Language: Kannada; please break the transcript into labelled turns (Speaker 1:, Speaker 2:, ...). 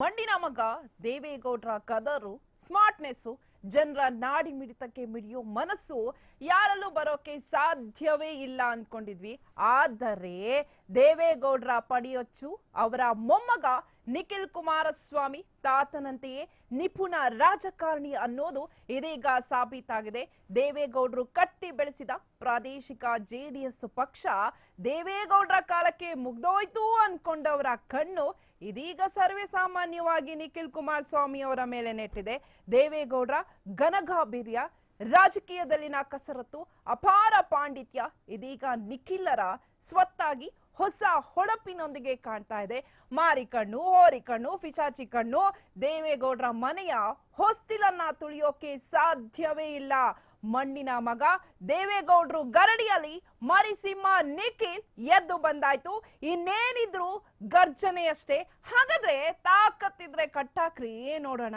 Speaker 1: ಮಂಡಿನ ಮಗ ದೇವೇಗೌಡರ ಕದರು ಸ್ಮಾರ್ಟ್ನೆಸ್ ಜನರ ನಾಡಿ ಮಿಡಿತಕ್ಕೆ ಮಿಡಿಯೋ ಮನಸ್ಸು ಯಾರಲ್ಲೂ ಬರೋಕೆ ಸಾಧ್ಯವೇ ಇಲ್ಲ ಅನ್ಕೊಂಡಿದ್ವಿ. ಆದರೆ ದೇವೇಗೌಡರ ಪಡಿಯೊಚ್ಚು ಅವರ ಮೊಮ್ಮಗ ನಿಖಿಲ್ ಕುಮಾರಸ್ವಾಮಿ ತಾತನಂತೆಯೇ ನಿಪುಣ ರಾಜಕಾರಣಿ ಅನ್ನೋದು ಇದೀಗ ಸಾಬೀತಾಗಿದೆ. ದೇವೇಗೌಡರು ಕಟ್ಟಿ ಬೆಳೆಸಿದ ಪ್ರಾದೇಶಿಕ ಜೆಡಿಎಸ್ ಪಕ್ಷ ದೇವೇಗೌಡರ ಕಾಲಕ್ಕೆ ಮುಗ್ದೋಯ್ತು ಅನ್ಕೊಂಡವರ ಕಣ್ಣು ಇದೀಗ ಸರ್ವೇ ಸಾಮಾನ್ಯವಾಗಿ ನಿಖಿಲ್ ಕುಮಾರಸ್ವಾಮಿ ಅವರ ಮೇಲೆ ನೆಟ್ಟಿದೆ. ದೇವೇಗೌಡರ ಘನಗಾಂಭೀರ್ಯ, ರಾಜಕೀಯದಲ್ಲಿನ ಕಸರತ್ತು, ಅಪಾರ ಪಾಂಡಿತ್ಯ ಇದೀಗ ನಿಖಿಲರ ಸ್ವತ್ತಾಗಿ ಹೊಸ ಹೊಳಪಿನೊಂದಿಗೆ ಕಾಣ್ತಾ ಇದೆ. ಮಾರಿಕಣ್ಣು, ಹೋರಿಕಣ್ಣು, ಪಿಶಾಚಿ ಕಣ್ಣು ದೇವೇಗೌಡರ ಮನೆಯ ಹೊಸ್ತಿಲನ್ನ ತುಳಿಯೋಕೆ ಸಾಧ್ಯವೇ ಇಲ್ಲ. ಮಣ್ಣಿನ ಮಗ ದೇವೇಗೌಡರು ಗರಡಿಯಲ್ಲಿ ಮರಿಸಿಂಹ ನಿಖಿಲ್ ಎದ್ದು ಬಂದಾಯ್ತು. ಇನ್ನೇನಿದ್ರು ಗರ್ಜನೆಯಷ್ಟೇ. ಹಾಗಾದ್ರೆ ತಾಕತ್ತಿದ್ರೆ ಕಟ್ಟಾಕ್ರಿ ನೋಡೋಣ.